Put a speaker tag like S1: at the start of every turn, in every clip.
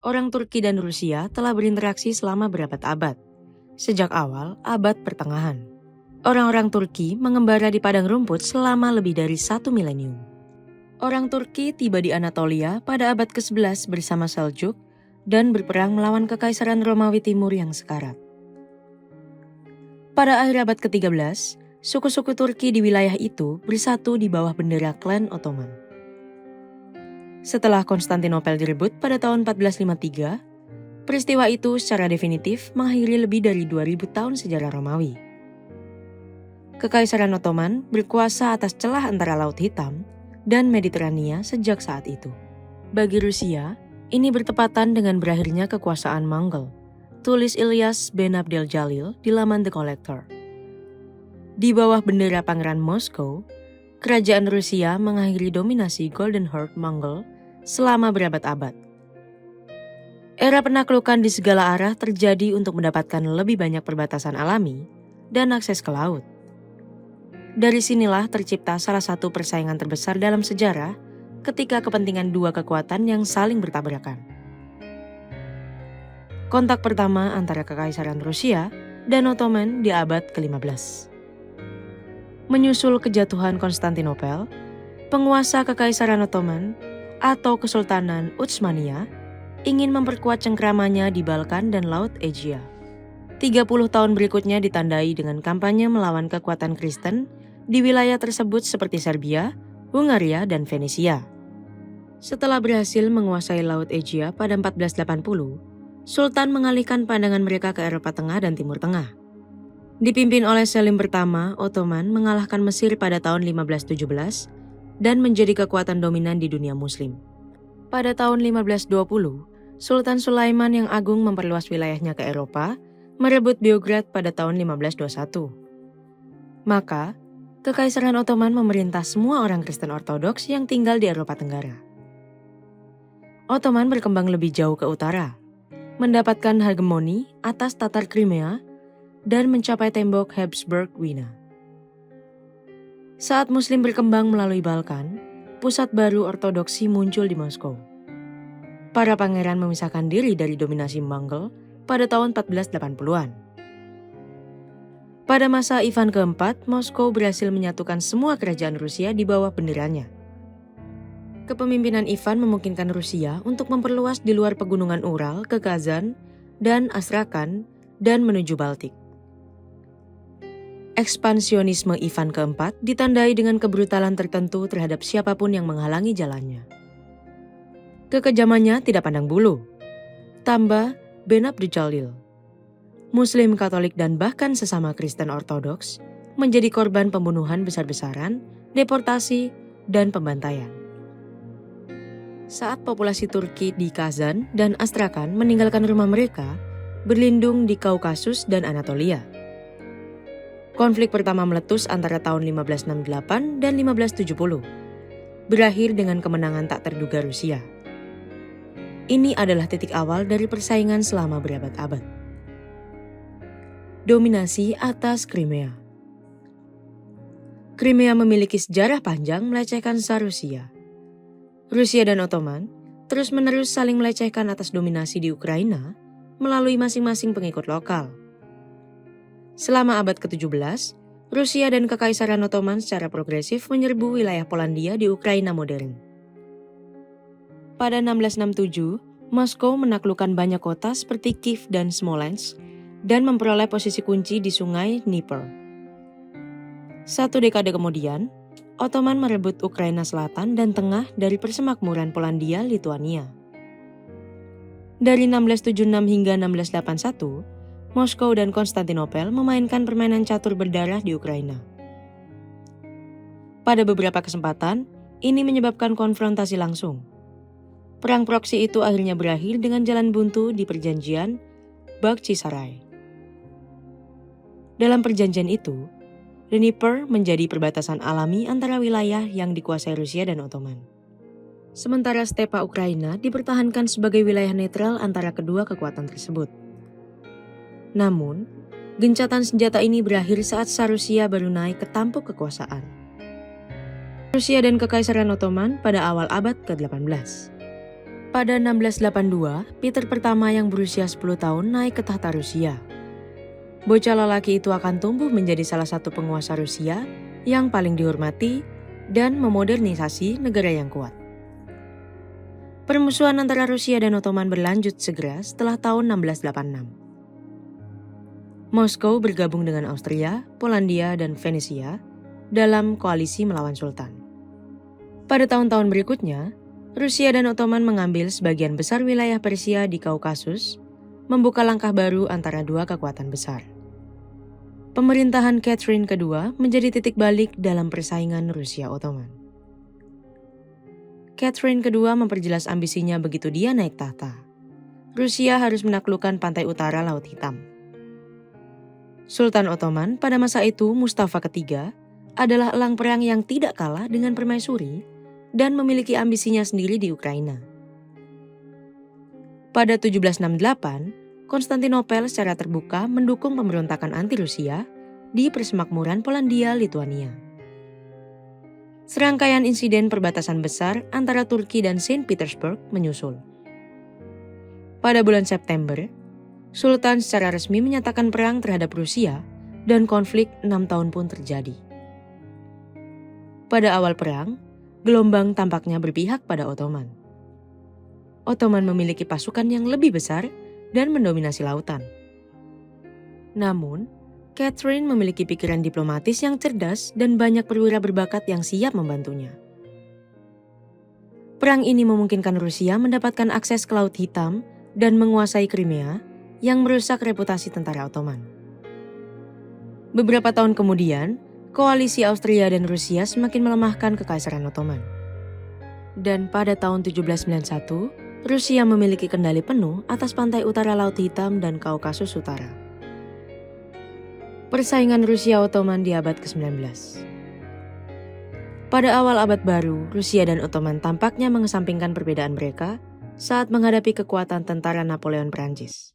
S1: Orang Turki dan Rusia telah berinteraksi selama berabad-abad, sejak awal abad pertengahan. Orang-orang Turki mengembara di padang rumput selama lebih dari 1 milenium. Orang Turki tiba di Anatolia pada abad ke-11 bersama Seljuk dan berperang melawan Kekaisaran Romawi Timur yang sekarat. Pada akhir abad ke-13, suku-suku Turki di wilayah itu bersatu di bawah bendera klan Ottoman. Setelah Konstantinopel direbut pada tahun 1453, peristiwa itu secara definitif mengakhiri lebih dari 2000 tahun sejarah Romawi. Kekaisaran Ottoman berkuasa atas celah antara Laut Hitam dan Mediterania sejak saat itu. Bagi Rusia, ini bertepatan dengan berakhirnya kekuasaan Mongol, tulis Ilyas Ben Abdel Jalil di laman The Collector. Di bawah bendera Pangeran Moskow, kerajaan Rusia mengakhiri dominasi Golden Horde Mongol selama berabad-abad. Era penaklukan di segala arah terjadi untuk mendapatkan lebih banyak perbatasan alami dan akses ke laut. Dari sinilah tercipta salah satu persaingan terbesar dalam sejarah ketika kepentingan dua kekuatan yang saling bertabrakan. Kontak pertama antara Kekaisaran Rusia dan Ottoman di abad ke-15. Menyusul kejatuhan Konstantinopel, penguasa Kekaisaran Ottoman atau Kesultanan Utsmania ingin memperkuat cengkramannya di Balkan dan Laut Aegea. 30 tahun berikutnya ditandai dengan kampanye melawan kekuatan Kristen di wilayah tersebut seperti Serbia, Hungaria, dan Venesia. Setelah berhasil menguasai Laut Aegea pada 1480, Sultan mengalihkan pandangan mereka ke Eropa Tengah dan Timur Tengah. Dipimpin oleh Selim pertama, Ottoman mengalahkan Mesir pada tahun 1517 dan menjadi kekuatan dominan di dunia Muslim. Pada tahun 1520, Sultan Sulaiman yang agung memperluas wilayahnya ke Eropa, merebut Beograd pada tahun 1521. Maka, Kekaisaran Ottoman memerintah semua orang Kristen Ortodoks yang tinggal di Eropa Tenggara. Ottoman berkembang lebih jauh ke utara, mendapatkan hegemoni atas Tatar Crimea, dan mencapai tembok Habsburg-Wina. Saat Muslim berkembang melalui Balkan, pusat baru ortodoksi muncul di Moskow. Para pangeran memisahkan diri dari dominasi Mongol pada tahun 1480-an. Pada masa Ivan keempat, Moskow berhasil menyatukan semua kerajaan Rusia di bawah benderanya. Kepemimpinan Ivan memungkinkan Rusia untuk memperluas di luar pegunungan Ural ke Kazan dan Astrakhan dan menuju Baltik. Ekspansionisme Ivan keempat ditandai dengan kebrutalan tertentu terhadap siapapun yang menghalangi jalannya. Kekejamannya tidak pandang bulu. Tambah Ben Abdel Jalil, Muslim Katolik dan bahkan sesama Kristen Ortodoks menjadi korban pembunuhan besar-besaran, deportasi, dan pembantaian. Saat populasi Turki di Kazan dan Astrakhan meninggalkan rumah mereka, berlindung di Kaukasus dan Anatolia. Konflik pertama meletus antara tahun 1568 dan 1570, berakhir dengan kemenangan tak terduga Rusia. Ini adalah titik awal dari persaingan selama berabad-abad. Dominasi atas Crimea. Crimea memiliki sejarah panjang melecehkan Tsar Rusia. Rusia dan Ottoman terus-menerus saling melecehkan atas dominasi di Ukraina melalui masing-masing pengikut lokal. Selama abad ke-17, Rusia dan Kekaisaran Ottoman secara progresif menyerbu wilayah Polandia di Ukraina modern. Pada 1667, Moskow menaklukkan banyak kota seperti Kiev dan Smolensk dan memperoleh posisi kunci di sungai Dnieper. 1 dekade kemudian, Ottoman merebut Ukraina Selatan dan Tengah dari persemakmuran Polandia-Lituania. Dari 1676 hingga 1681, Moskow dan Konstantinopel memainkan permainan catur berdarah di Ukraina. Pada beberapa kesempatan, ini menyebabkan konfrontasi langsung. Perang proksi itu akhirnya berakhir dengan jalan buntu di perjanjian Bakhchisarai. Dalam perjanjian itu, Dnieper menjadi perbatasan alami antara wilayah yang dikuasai Rusia dan Ottoman. Sementara stepa Ukraina dipertahankan sebagai wilayah netral antara kedua kekuatan tersebut. Namun, gencatan senjata ini berakhir saat Tsar Rusia baru naik ke tampuk kekuasaan. Rusia dan Kekaisaran Ottoman pada awal abad ke-18. Pada 1682, Peter pertama yang berusia 10 tahun naik ke tahta Rusia. Bocah lelaki itu akan tumbuh menjadi salah satu penguasa Rusia yang paling dihormati dan memodernisasi negara yang kuat. Permusuhan antara Rusia dan Ottoman berlanjut segera setelah tahun 1686. Moskow bergabung dengan Austria, Polandia, dan Venesia dalam koalisi melawan Sultan. Pada tahun-tahun berikutnya, Rusia dan Ottoman mengambil sebagian besar wilayah Persia di Kaukasus, membuka langkah baru antara dua kekuatan besar. Pemerintahan Catherine II menjadi titik balik dalam persaingan Rusia-Ottoman. Catherine II memperjelas ambisinya begitu dia naik tahta. Rusia harus menaklukkan pantai utara Laut Hitam. Sultan Ottoman pada masa itu, Mustafa III, adalah elang perang yang tidak kalah dengan permaisuri dan memiliki ambisinya sendiri di Ukraina. Pada 1768, Konstantinopel secara terbuka mendukung pemberontakan anti-Rusia di persemakmuran Polandia-Lituania. Serangkaian insiden perbatasan besar antara Turki dan Saint Petersburg menyusul. Pada bulan September, Sultan secara resmi menyatakan perang terhadap Rusia dan konflik 6 tahun pun terjadi. Pada awal perang, gelombang tampaknya berpihak pada Ottoman. Ottoman memiliki pasukan yang lebih besar dan mendominasi lautan. Namun, Catherine memiliki pikiran diplomatis yang cerdas dan banyak perwira berbakat yang siap membantunya. Perang ini memungkinkan Rusia mendapatkan akses ke Laut Hitam dan menguasai Crimea yang merusak reputasi tentara Ottoman. Beberapa tahun kemudian, koalisi Austria dan Rusia semakin melemahkan Kekaisaran Ottoman. Dan pada tahun 1791, Rusia memiliki kendali penuh atas pantai utara Laut Hitam dan Kaukasus Utara. Persaingan Rusia-Ottoman di abad ke-19. Pada awal abad baru, Rusia dan Ottoman tampaknya mengesampingkan perbedaan mereka saat menghadapi kekuatan tentara Napoleon Prancis.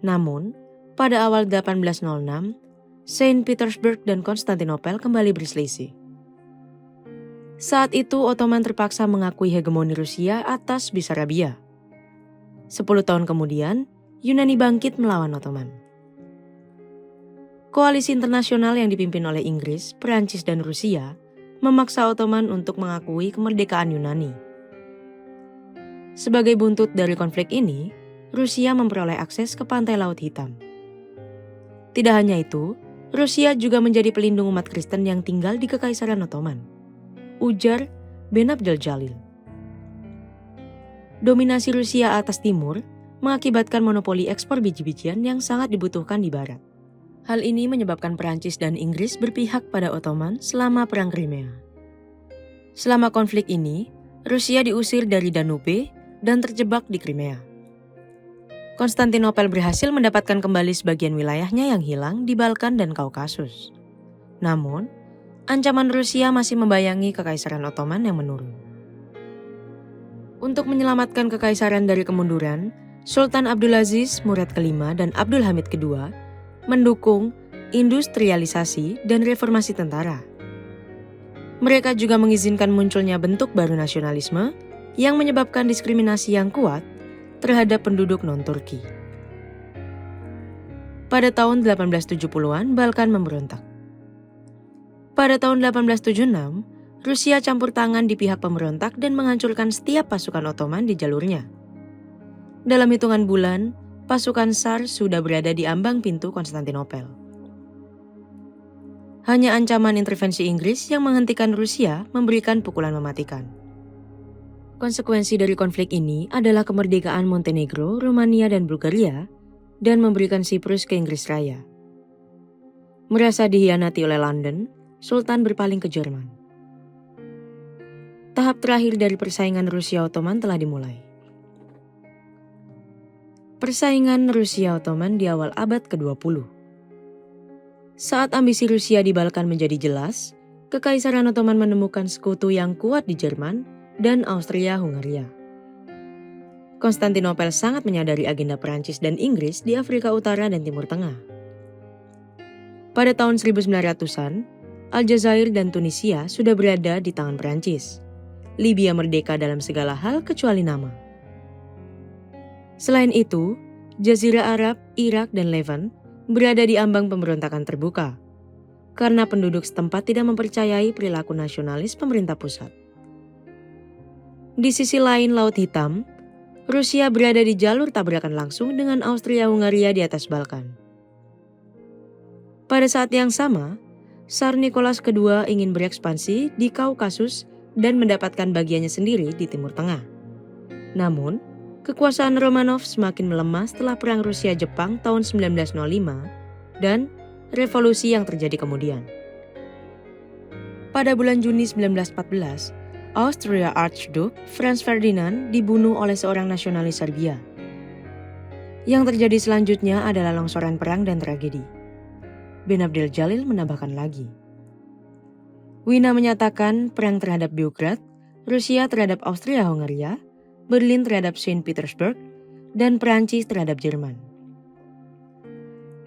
S1: Namun, pada awal 1806, Saint Petersburg dan Konstantinopel kembali berselisih. Saat itu Ottoman terpaksa mengakui hegemoni Rusia atas Bessarabia. 10 tahun kemudian, Yunani bangkit melawan Ottoman. Koalisi internasional yang dipimpin oleh Inggris, Perancis, dan Rusia memaksa Ottoman untuk mengakui kemerdekaan Yunani. Sebagai buntut dari konflik ini, Rusia memperoleh akses ke pantai Laut Hitam. Tidak hanya itu, Rusia juga menjadi pelindung umat Kristen yang tinggal di Kekaisaran Ottoman, ujar Ben Abdel Jalil. Dominasi Rusia atas timur mengakibatkan monopoli ekspor biji-bijian yang sangat dibutuhkan di barat. Hal ini menyebabkan Perancis dan Inggris berpihak pada Ottoman selama Perang Crimea. Selama konflik ini, Rusia diusir dari Danube dan terjebak di Crimea. Konstantinopel berhasil mendapatkan kembali sebagian wilayahnya yang hilang di Balkan dan Kaukasus. Namun, ancaman Rusia masih membayangi Kekaisaran Ottoman yang menurun. Untuk menyelamatkan kekaisaran dari kemunduran, Sultan Abdulaziz Murad kelima dan Abdul Hamid kedua mendukung industrialisasi dan reformasi tentara. Mereka juga mengizinkan munculnya bentuk baru nasionalisme yang menyebabkan diskriminasi yang kuat terhadap penduduk non-Turki. Pada tahun 1870-an, Balkan memberontak. Pada tahun 1876, Rusia campur tangan di pihak pemberontak dan menghancurkan setiap pasukan Ottoman di jalurnya. Dalam hitungan bulan, pasukan Tsar sudah berada di ambang pintu Konstantinopel. Hanya ancaman intervensi Inggris yang menghentikan Rusia memberikan pukulan mematikan. Konsekuensi dari konflik ini adalah kemerdekaan Montenegro, Rumania, dan Bulgaria, dan memberikan Siprus ke Inggris Raya. Merasa dikhianati oleh London, Sultan berpaling ke Jerman. Tahap terakhir dari persaingan Rusia-Ottoman telah dimulai. Persaingan Rusia-Ottoman di awal abad ke-20. Saat ambisi Rusia di Balkan menjadi jelas, Kekaisaran Ottoman menemukan sekutu yang kuat di Jerman dan Austria-Hungaria. Konstantinopel sangat menyadari agenda Perancis dan Inggris di Afrika Utara dan Timur Tengah. Pada tahun 1900-an, Aljazair dan Tunisia sudah berada di tangan Perancis. Libya merdeka dalam segala hal kecuali nama. Selain itu, Jazirah Arab, Irak, dan Levant berada di ambang pemberontakan terbuka karena penduduk setempat tidak mempercayai perilaku nasionalis pemerintah pusat. Di sisi lain Laut Hitam, Rusia berada di jalur tabrakan langsung dengan Austria-Hungaria di atas Balkan. Pada saat yang sama, Tsar Nicholas II ingin berekspansi di Kaukasus dan mendapatkan bagiannya sendiri di Timur Tengah. Namun, kekuasaan Romanov semakin melemah setelah Perang Rusia-Jepang tahun 1905 dan revolusi yang terjadi kemudian. Pada bulan Juni 1914, Austria Archduke Franz Ferdinand dibunuh oleh seorang nasionalis Serbia. Yang terjadi selanjutnya adalah longsoran perang dan tragedi. Ben Abdel Jalil menambahkan lagi. Wina menyatakan perang terhadap Beograd, Rusia terhadap Austria-Hungaria, Berlin terhadap Saint Petersburg, dan Perancis terhadap Jerman.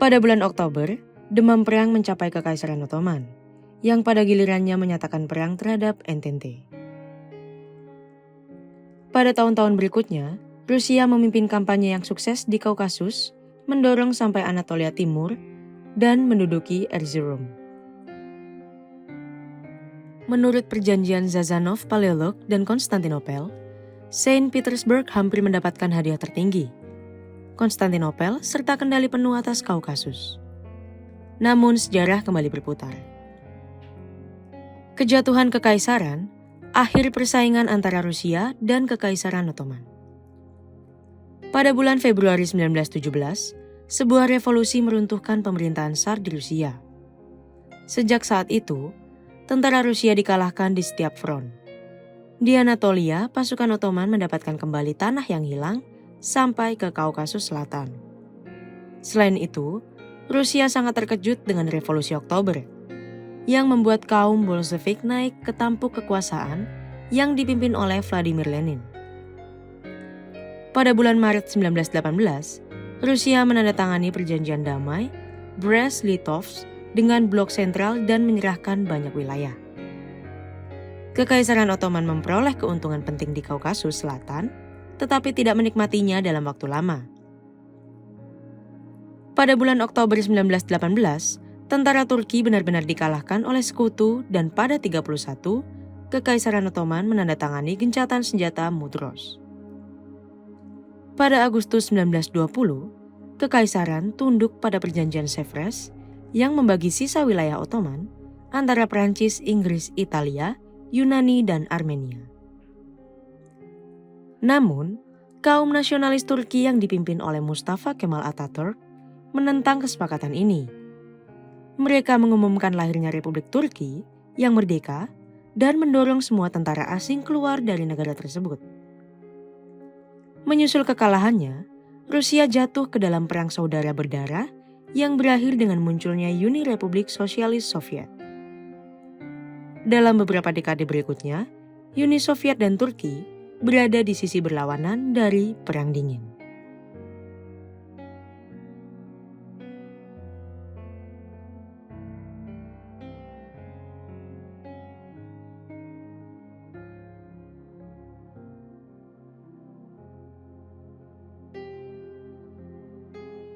S1: Pada bulan Oktober, demam perang mencapai Kekaisaran Ottoman, yang pada gilirannya menyatakan perang terhadap Entente. Pada tahun-tahun berikutnya, Rusia memimpin kampanye yang sukses di Kaukasus, mendorong sampai Anatolia Timur, dan menduduki Erzurum. Menurut perjanjian Sazanov-Paleolog dan Konstantinopel, Saint Petersburg hampir mendapatkan hadiah tertinggi, Konstantinopel serta kendali penuh atas Kaukasus. Namun sejarah kembali berputar. Kejatuhan kekaisaran, akhir persaingan antara Rusia dan Kekaisaran Ottoman. Pada bulan Februari 1917, sebuah revolusi meruntuhkan pemerintahan Tsar di Rusia. Sejak saat itu, tentara Rusia dikalahkan di setiap front. Di Anatolia, pasukan Ottoman mendapatkan kembali tanah yang hilang sampai ke Kaukasus Selatan. Selain itu, Rusia sangat terkejut dengan Revolusi Oktober, yang membuat kaum Bolshevik naik ke tampuk kekuasaan yang dipimpin oleh Vladimir Lenin. Pada bulan Maret 1918, Rusia menandatangani perjanjian damai Brest-Litovsk dengan blok sentral dan menyerahkan banyak wilayah. Kekaisaran Ottoman memperoleh keuntungan penting di Kaukasus Selatan, tetapi tidak menikmatinya dalam waktu lama. Pada bulan Oktober 1918, tentara Turki benar-benar dikalahkan oleh sekutu dan pada 31, Kekaisaran Ottoman menandatangani gencatan senjata Mudros. Pada Agustus 1920, Kekaisaran tunduk pada perjanjian Sèvres yang membagi sisa wilayah Ottoman antara Prancis, Inggris, Italia, Yunani, dan Armenia. Namun, kaum nasionalis Turki yang dipimpin oleh Mustafa Kemal Atatürk menentang kesepakatan ini. Mereka mengumumkan lahirnya Republik Turki yang merdeka dan mendorong semua tentara asing keluar dari negara tersebut. Menyusul kekalahannya, Rusia jatuh ke dalam perang saudara berdarah yang berakhir dengan munculnya Uni Republik Sosialis Soviet. Dalam beberapa dekade berikutnya, Uni Soviet dan Turki berada di sisi berlawanan dari Perang Dingin.